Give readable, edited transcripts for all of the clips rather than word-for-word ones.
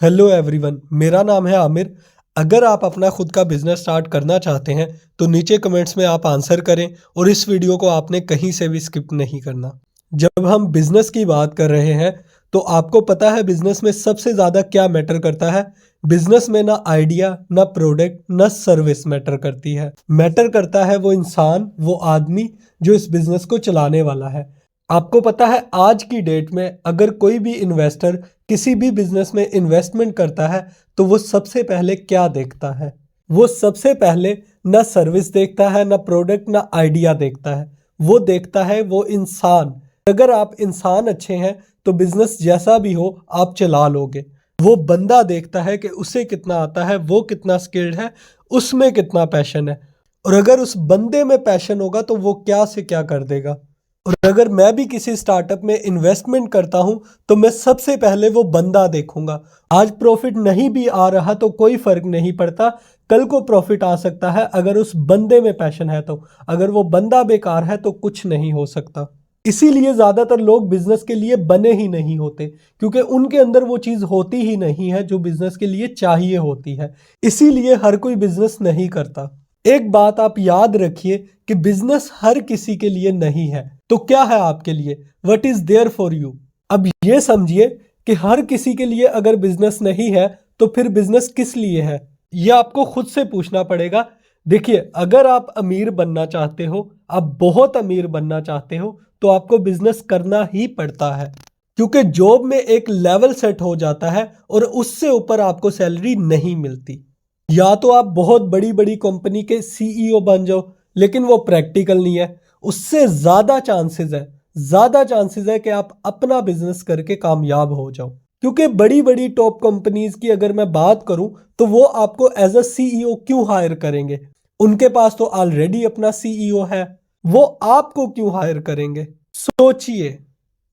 Hello everyone, मेरा नाम है आमिर। अगर आप अपना खुद का बिजनेस स्टार्ट करना चाहते हैं तो नीचे कमेंट्स में आप आंसर करें और इस वीडियो को आपने कहीं से भी स्किप नहीं करना। जब हम बिजनेस की बात कर रहे हैं तो आपको पता है बिजनेस में सबसे ज़्यादा क्या मैटर करता है। बिजनेस में ना आइडिया, ना प्रोडक्ट, ना सर्विस मैटर करती है। मैटर करता है वो इंसान, वो आदमी जो इस बिजनेस को चलाने वाला है। आपको पता है आज की डेट में अगर कोई भी इन्वेस्टर किसी भी बिजनेस में इन्वेस्टमेंट करता है तो वो सबसे पहले क्या देखता है? वो सबसे पहले ना सर्विस देखता है, ना प्रोडक्ट, ना आइडिया देखता है। वो देखता है वो इंसान। अगर आप इंसान अच्छे हैं तो बिजनेस जैसा भी हो आप चला लोगे। वो बंदा देखता है कि उसे कितना आता है, वो कितना स्किल्ड है, उसमें कितना पैशन है। और अगर उस बंदे में पैशन होगा तो वो क्या से क्या कर देगा। और अगर मैं भी किसी स्टार्टअप में इन्वेस्टमेंट करता हूं तो मैं सबसे पहले वो बंदा देखूंगा। आज प्रॉफिट नहीं भी आ रहा तो कोई फर्क नहीं पड़ता, कल को प्रॉफिट आ सकता है अगर उस बंदे में पैशन है तो। अगर वो बंदा बेकार है तो कुछ नहीं हो सकता। इसीलिए ज्यादातर लोग बिजनेस के लिए बने ही नहीं होते, क्योंकि उनके अंदर वो चीज होती ही नहीं है जो बिजनेस के लिए चाहिए होती है। इसीलिए हर कोई बिजनेस नहीं करता। एक बात आप याद रखिए कि बिजनेस हर किसी के लिए नहीं है। तो क्या है आपके लिए? What is there for you? अब ये समझिए कि हर किसी के लिए अगर बिजनेस नहीं है तो फिर बिजनेस किस लिए है, ये आपको खुद से पूछना पड़ेगा। देखिए, अगर आप अमीर बनना चाहते हो, आप बहुत अमीर बनना चाहते हो, तो आपको बिजनेस करना ही पड़ता है। क्योंकि जॉब में एक लेवल सेट हो जाता है और उससे ऊपर आपको सैलरी नहीं मिलती। या तो आप बहुत बड़ी बड़ी कंपनी के सीईओ बन जाओ, लेकिन वो प्रैक्टिकल नहीं है। उससे ज्यादा चांसेस है कि आप अपना बिजनेस करके कामयाब हो जाओ। क्योंकि बड़ी बड़ी टॉप कंपनीज की अगर मैं बात करूं तो वो आपको एज अ सीईओ क्यों हायर करेंगे? उनके पास तो ऑलरेडी अपना सीईओ है, वो आपको क्यों हायर करेंगे? सोचिए।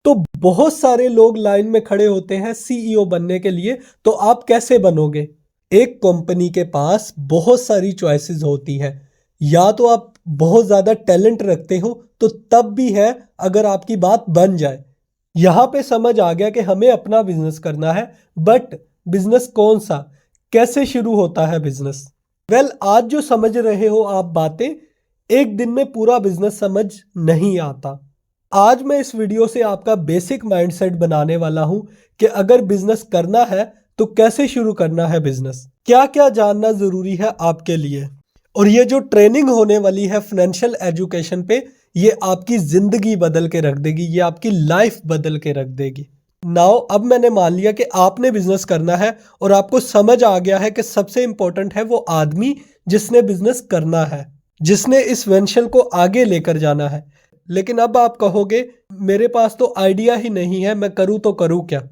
तो बहुत सारे लोग लाइन में खड़े होते हैं सीईओ बनने के लिए, तो आप कैसे बनोगे? एक कंपनी के पास बहुत सारी चॉइसेस होती है। या तो आप बहुत ज्यादा टैलेंट रखते हो तो तब भी है अगर आपकी बात बन जाए। यहां पे समझ आ गया कि हमें अपना बिजनेस करना है, बट बिजनेस कौन सा, कैसे शुरू होता है बिजनेस? आज जो समझ रहे हो आप बातें, एक दिन में पूरा बिजनेस समझ नहीं आता। आज मैं इस वीडियो से आपका बेसिक माइंडसेट बनाने वाला हूं कि अगर बिजनेस करना है तो कैसे शुरू करना है बिजनेस, क्या क्या जानना जरूरी है आपके लिए। और ये जो ट्रेनिंग होने वाली है फाइनेंशियल एजुकेशन पे, ये आपकी जिंदगी बदल के रख देगी, ये आपकी लाइफ बदल के रख देगी। नाउ अब मैंने मान लिया कि आपने बिजनेस करना है और आपको समझ आ गया है कि सबसे इंपॉर्टेंट है वो आदमी जिसने बिजनेस करना है, जिसने इस वेंचर को आगे लेकर जाना है। लेकिन अब आप कहोगे मेरे पास तो आइडिया ही नहीं है, मैं करूं तो करूं क्या?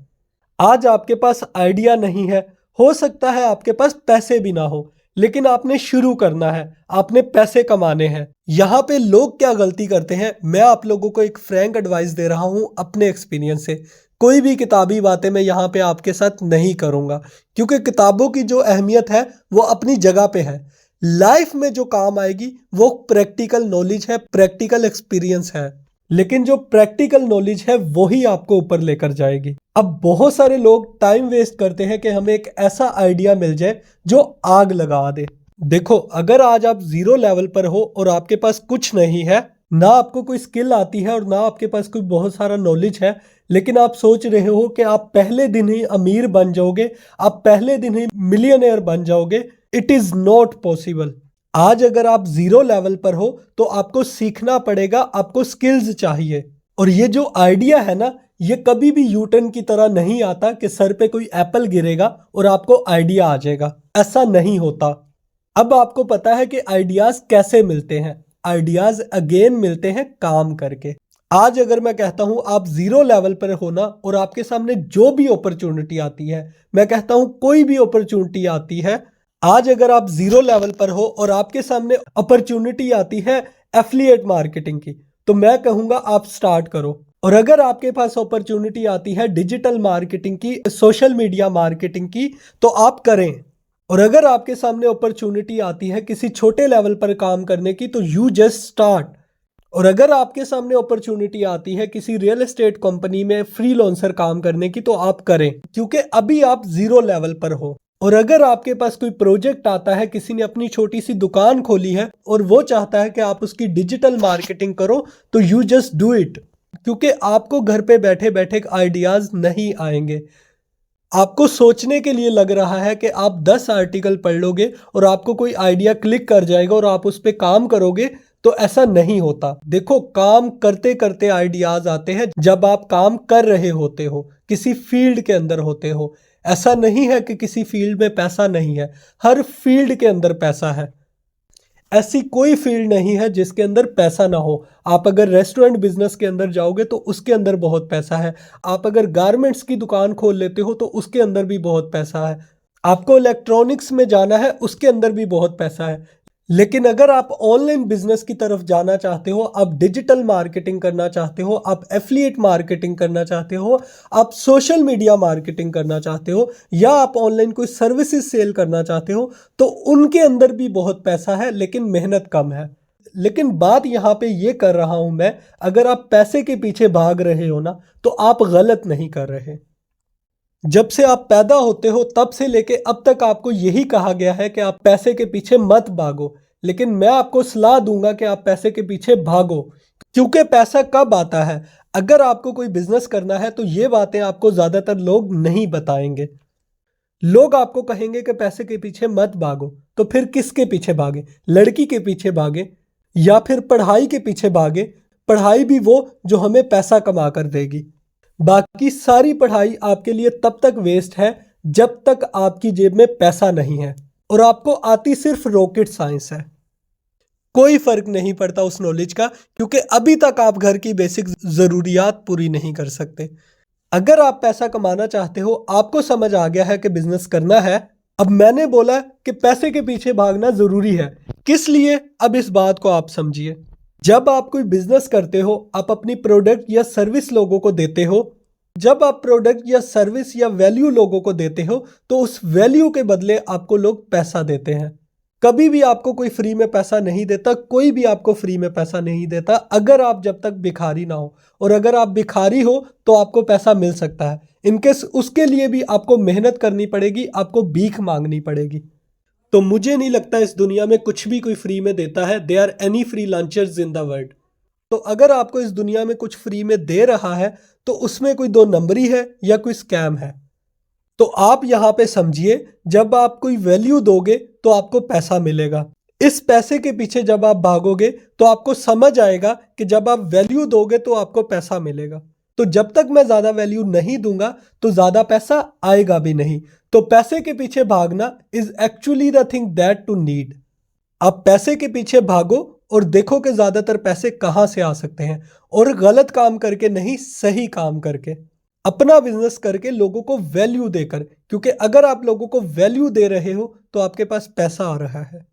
आज आपके पास आइडिया नहीं है, हो सकता है आपके पास पैसे भी ना हो, लेकिन आपने शुरू करना है, आपने पैसे कमाने हैं। यहाँ पे लोग क्या गलती करते हैं, मैं आप लोगों को एक फ्रैंक एडवाइस दे रहा हूँ अपने एक्सपीरियंस से। कोई भी किताबी बातें मैं यहाँ पे आपके साथ नहीं करूँगा, क्योंकि किताबों की जो अहमियत है वो अपनी जगह पे है। लाइफ में जो काम आएगी वो प्रैक्टिकल नॉलेज है, प्रैक्टिकल एक्सपीरियंस है। लेकिन जो प्रैक्टिकल नॉलेज है वही आपको ऊपर लेकर जाएगी। अब बहुत सारे लोग टाइम वेस्ट करते हैं कि हमें एक ऐसा आइडिया मिल जाए जो आग लगा दे। देखो, अगर आज आप जीरो लेवल पर हो और आपके पास कुछ नहीं है, ना आपको कोई स्किल आती है और ना आपके पास कोई बहुत सारा नॉलेज है, लेकिन आप सोच रहे हो कि आप पहले दिन ही अमीर बन जाओगे, आप पहले दिन ही मिलियनेयर बन जाओगे, इट इज नॉट पॉसिबल। आज अगर आप जीरो लेवल पर हो तो आपको सीखना पड़ेगा, आपको स्किल्स चाहिए। और ये जो आइडिया है ना, ये कभी भी यूटर्न की तरह नहीं आता कि सर पे कोई एप्पल गिरेगा और आपको आइडिया आ जाएगा। ऐसा नहीं होता। अब आपको पता है कि आइडियाज कैसे मिलते हैं। आइडियाज अगेन मिलते हैं काम करके। आज अगर मैं कहता हूं आप जीरो लेवल पर हो ना, और आपके सामने जो भी अपॉर्चुनिटी आती है, मैं कहता हूं कोई भी अपॉर्चुनिटी आती है, आज अगर आप जीरो लेवल पर हो और आपके सामने अपॉर्चुनिटी आती है एफिलिएट मार्केटिंग की, तो मैं कहूंगा आप स्टार्ट करो। और अगर आपके पास अपॉर्चुनिटी आती है डिजिटल मार्केटिंग की, सोशल मीडिया मार्केटिंग की, तो आप करें। और अगर आपके सामने अपॉर्चुनिटी आती है किसी छोटे लेवल पर काम करने की, तो यू जस्ट स्टार्ट। और अगर आपके सामने अपॉर्चुनिटी आती है किसी रियल एस्टेट कंपनी में फ्रीलांसर काम करने की, तो आप करें, क्योंकि अभी आप जीरो लेवल पर हो। और अगर आपके पास कोई प्रोजेक्ट आता है, किसी ने अपनी छोटी सी दुकान खोली है और वो चाहता है कि आप उसकी डिजिटल मार्केटिंग करो, तो यू जस्ट डू इट, क्योंकि आपको घर पे बैठे बैठे आइडियाज नहीं आएंगे। आपको सोचने के लिए लग रहा है कि आप 10 आर्टिकल पढ़ लोगे और आपको कोई आइडिया क्लिक कर जाएगा और आप उस पर काम करोगे, तो ऐसा नहीं होता। देखो, काम करते करते आइडियाज आते हैं जब आप काम कर रहे होते हो, किसी फील्ड के अंदर होते हो। ऐसा नहीं है कि किसी फील्ड में पैसा नहीं है, हर फील्ड के अंदर पैसा है। ऐसी कोई फील्ड नहीं है जिसके अंदर पैसा ना हो। आप अगर रेस्टोरेंट बिजनेस के अंदर जाओगे तो उसके अंदर बहुत पैसा है। आप अगर गारमेंट्स की दुकान खोल लेते हो तो उसके अंदर भी बहुत पैसा है। आपको इलेक्ट्रॉनिक्स में जाना है, उसके अंदर भी बहुत पैसा है। लेकिन अगर आप ऑनलाइन बिजनेस की तरफ जाना चाहते हो, आप डिजिटल मार्केटिंग करना चाहते हो, आप एफिलिएट मार्केटिंग करना चाहते हो, आप सोशल मीडिया मार्केटिंग करना चाहते हो, या आप ऑनलाइन कोई सर्विसेज सेल करना चाहते हो, तो उनके अंदर भी बहुत पैसा है, लेकिन मेहनत कम है। लेकिन बात यहाँ पे ये कर रहा हूं मैं, अगर आप पैसे के पीछे भाग रहे हो ना, तो आप गलत नहीं कर रहे। जब से आप पैदा होते हो तब से लेके अब तक आपको यही कहा गया है कि आप पैसे के पीछे मत भागो। लेकिन मैं आपको सलाह दूंगा कि आप पैसे के पीछे भागो, क्योंकि पैसा कब आता है। अगर आपको कोई बिजनेस करना है तो ये बातें आपको ज्यादातर लोग नहीं बताएंगे। लोग आपको कहेंगे कि पैसे के पीछे मत भागो, तो फिर किसके पीछे भागे? लड़की के पीछे भागे या फिर पढ़ाई के पीछे भागे? पढ़ाई भी वो जो हमें पैसा कमा कर देगी। बाकी सारी पढ़ाई आपके लिए तब तक वेस्ट है जब तक आपकी जेब में पैसा नहीं है और आपको आती सिर्फ रॉकेट साइंस है। कोई फर्क नहीं पड़ता उस नॉलेज का, क्योंकि अभी तक आप घर की बेसिक जरूरियात पूरी नहीं कर सकते। अगर आप पैसा कमाना चाहते हो, आपको समझ आ गया है कि बिजनेस करना है। अब मैंने बोला कि पैसे के पीछे भागना जरूरी है, किस लिए? अब इस बात को आप समझिए। जब आप कोई बिजनेस करते हो, आप अपनी प्रोडक्ट या सर्विस लोगों को देते हो। जब आप प्रोडक्ट या सर्विस या वैल्यू लोगों को देते हो, तो उस वैल्यू के बदले आपको लोग पैसा देते हैं। कभी भी आपको कोई फ्री में पैसा नहीं देता, कोई भी आपको फ्री में पैसा नहीं देता, अगर आप जब तक भिखारी ना हो। और अगर आप भिखारी हो तो आपको पैसा मिल सकता है, इनकेस उसके लिए भी आपको मेहनत करनी पड़ेगी, आपको भीख मांगनी पड़ेगी। तो मुझे नहीं लगता इस दुनिया में कुछ भी कोई फ्री में देता है। They are any free lunches in the world. तो अगर आपको इस दुनिया में कुछ फ्री में दे रहा है, तो उसमें कोई दो नंबरी है या कोई स्कैम है। तो आप यहाँ पे समझिए, जब आप कोई वैल्यू दोगे तो आपको पैसा मिलेगा। इस पैसे के पीछे जब आप भागोगे तो आपको समझ आएगा कि जब आप वैल्यू दोगे तो आपको पैसा मिलेगा। तो जब तक मैं ज्यादा वैल्यू नहीं दूंगा तो ज्यादा पैसा आएगा भी नहीं। तो पैसे के पीछे भागना is actually the thing that to need. आप पैसे के पीछे भागो और देखो कि ज्यादातर पैसे कहां से आ सकते हैं, और गलत काम करके नहीं, सही काम करके, अपना बिजनेस करके, लोगों को वैल्यू देकर। क्योंकि अगर आप लोगों को वैल्यू दे रहे हो तो आपके पास पैसा आ रहा है।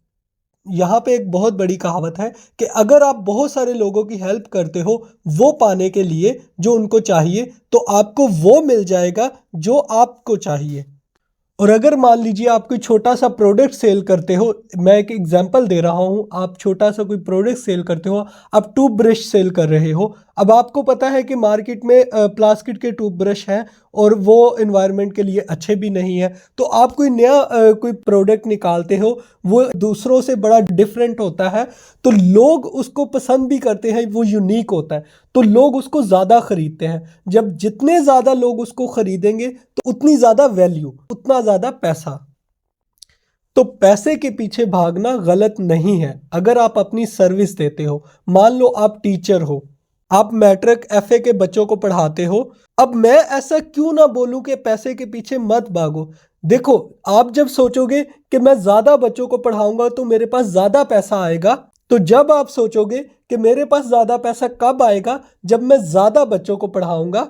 यहाँ पे एक बहुत बड़ी कहावत है कि अगर आप बहुत सारे लोगों की हेल्प करते हो वो पाने के लिए जो उनको चाहिए, तो आपको वो मिल जाएगा जो आपको चाहिए। और अगर मान लीजिए आप कोई छोटा सा प्रोडक्ट सेल करते हो, मैं एक एग्जांपल दे रहा हूँ, आप छोटा सा कोई प्रोडक्ट सेल करते हो, आप टूथ ब्रश सेल कर रहे हो। अब आपको पता है कि मार्केट में प्लास्टिक के टूथ ब्रश हैं और वो एनवायरनमेंट के लिए अच्छे भी नहीं है। तो आप कोई नया कोई प्रोडक्ट निकालते हो, वो दूसरों से बड़ा डिफरेंट होता है, तो लोग उसको पसंद भी करते हैं, वो यूनिक होता है, तो लोग उसको ज़्यादा खरीदते हैं। जब जितने ज़्यादा लोग उसको खरीदेंगे तो उतनी ज़्यादा वैल्यू, उतना ज़्यादा पैसा। तो पैसे के पीछे भागना गलत नहीं है अगर आप अपनी सर्विस देते हो। मान लो आप टीचर हो, आप मैट्रिक एफए के बच्चों को पढ़ाते हो। अब मैं ऐसा क्यों ना बोलूं कि पैसे के पीछे मत भागो। देखो, आप जब सोचोगे कि मैं ज्यादा बच्चों को पढ़ाऊंगा तो मेरे पास ज्यादा पैसा आएगा, तो जब आप सोचोगे कि मेरे पास ज्यादा पैसा कब आएगा, जब मैं ज्यादा बच्चों को पढ़ाऊंगा।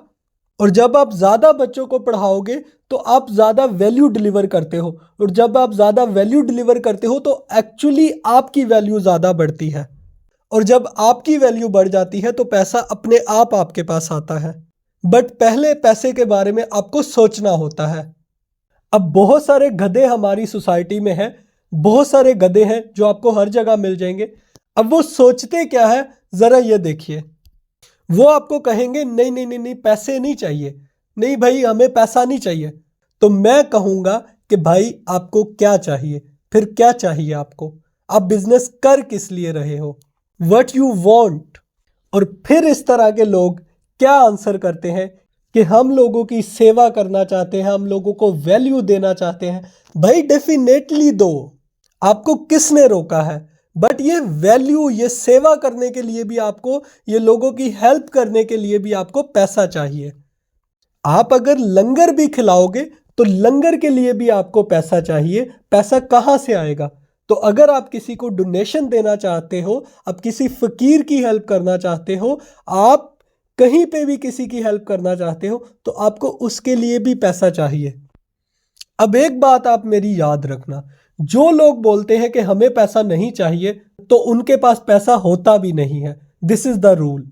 और जब आप ज्यादा बच्चों को पढ़ाओगे तो आप ज्यादा वैल्यू डिलीवर करते हो, और जब आप ज्यादा वैल्यू डिलीवर करते हो तो एक्चुअली आपकी वैल्यू ज्यादा बढ़ती है। और जब आपकी वैल्यू बढ़ जाती है तो पैसा अपने आप आपके पास आता है। बट पहले पैसे के बारे में आपको सोचना होता है। अब बहुत सारे गधे हमारी सोसाइटी में हैं, बहुत सारे गधे हैं जो आपको हर जगह मिल जाएंगे। अब वो सोचते क्या है, जरा ये देखिए, वो आपको कहेंगे नहीं नहीं नहीं नहीं, पैसे नहीं चाहिए, नहीं भाई हमें पैसा नहीं चाहिए। तो मैं कहूंगा कि भाई आपको क्या चाहिए, फिर क्या चाहिए आपको, आप बिजनेस कर किस लिए रहे हो, वट यू वॉन्ट। और फिर इस तरह के लोग क्या आंसर करते हैं कि हम लोगों की सेवा करना चाहते हैं, हम लोगों को वैल्यू देना चाहते हैं। भाई डेफिनेटली दो, आपको किसने रोका है, बट ये वैल्यू, ये सेवा करने के लिए भी आपको, ये लोगों की हेल्प करने के लिए भी आपको पैसा चाहिए। आप अगर लंगर भी खिलाओगे तो लंगर के लिए भी आपको पैसा चाहिए। पैसा कहाँ से आएगा? तो अगर आप किसी को डोनेशन देना चाहते हो, आप किसी फकीर की हेल्प करना चाहते हो, आप कहीं पे भी किसी की हेल्प करना चाहते हो, तो आपको उसके लिए भी पैसा चाहिए। अब एक बात आप मेरी याद रखना, जो लोग बोलते हैं कि हमें पैसा नहीं चाहिए, तो उनके पास पैसा होता भी नहीं है। This is the rule.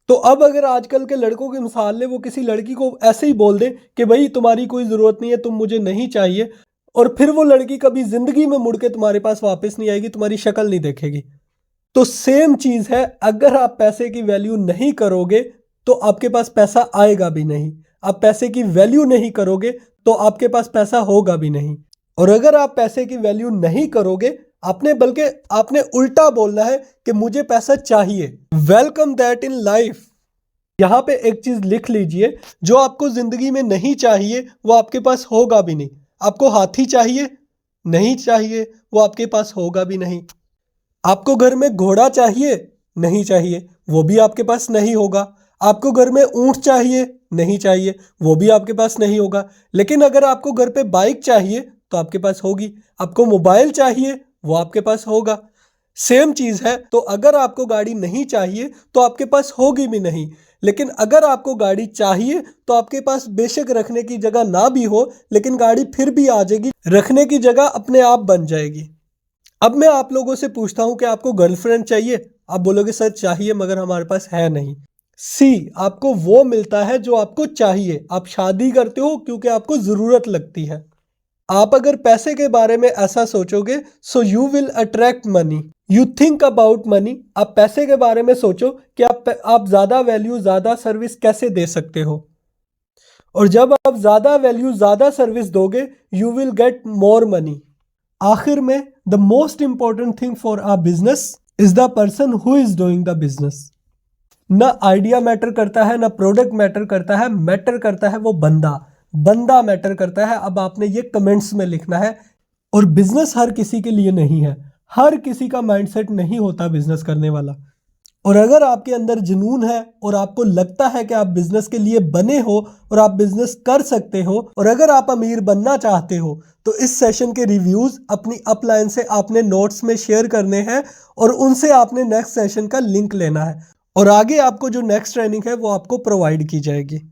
तो अब अगर आजकल के लड़कों की मिसाल ले, वो किसी लड़की को ऐसे ही बोल दे कि भाई तुम्हारी कोई ज़रूरत नहीं है, तुम मुझे नहीं चाहिए, और फिर वो लड़की कभी ज़िंदगी में मुड़ के तुम्हारे पास वापस नहीं आएगी, तुम्हारी शक्ल नहीं देखेगी। तो सेम चीज़ है, अगर आप पैसे की वैल्यू नहीं करोगे तो आपके पास पैसा आएगा भी नहीं। आप पैसे की वैल्यू नहीं करोगे तो आपके पास पैसा होगा भी नहीं। और अगर आप पैसे की वैल्यू नहीं करोगे, बल्कि आपने उल्टा बोलना है कि मुझे पैसा चाहिए। Welcome that in life. यहाँ पे एक चीज लिख लीजिए, जो आपको जिंदगी में नहीं चाहिए वो आपके पास होगा भी नहीं। आपको हाथी चाहिए, नहीं चाहिए, वो आपके पास होगा भी नहीं। आपको घर में घोड़ा चाहिए, नहीं चाहिए, वो भी आपके पास नहीं होगा। आपको घर में ऊंट चाहिए, नहीं चाहिए, वो भी आपके पास नहीं होगा। लेकिन अगर आपको घर पे बाइक चाहिए तो आपके पास होगी। आपको मोबाइल चाहिए, वो आपके पास होगा। सेम चीज है, तो अगर आपको गाड़ी नहीं चाहिए तो आपके पास होगी भी नहीं। लेकिन अगर आपको गाड़ी चाहिए तो आपके पास बेशक रखने की जगह ना भी हो, लेकिन गाड़ी फिर भी आ जाएगी, रखने की जगह अपने आप बन जाएगी। अब मैं आप लोगों से पूछता हूं कि आपको गर्लफ्रेंड चाहिए? आप बोलोगे सर चाहिए, मगर हमारे पास है नहीं। सी, आपको वो मिलता है जो आपको चाहिए। आप शादी करते हो क्योंकि आपको जरूरत लगती है। आप अगर पैसे के बारे में ऐसा सोचोगे, so you will attract money. You think about money. आप पैसे के बारे में सोचो कि आप ज्यादा वैल्यू, ज्यादा सर्विस कैसे दे सकते हो। और जब आप ज्यादा वैल्यू, ज्यादा सर्विस दोगे, you will get more money. आखिर में the most important thing for our business is the person who is doing the business. ना आइडिया मैटर करता है, ना प्रोडक्ट मैटर करता है, मैटर करता है वो बंदा। बंदा मैटर करता है। अब आपने ये कमेंट्स में लिखना है। और बिजनेस हर किसी के लिए नहीं है, हर किसी का माइंडसेट नहीं होता बिजनेस करने वाला। और अगर आपके अंदर जुनून है और आपको लगता है कि आप बिजनेस के लिए बने हो और आप बिजनेस कर सकते हो, और अगर आप अमीर बनना चाहते हो, तो इस सेशन के रिव्यूज अपनी अपलाइन से आपने नोट्स में शेयर करने हैं और उनसे आपने नेक्स्ट सेशन का लिंक लेना है, और आगे आपको जो नेक्स्ट ट्रेनिंग है वो आपको प्रोवाइड की जाएगी।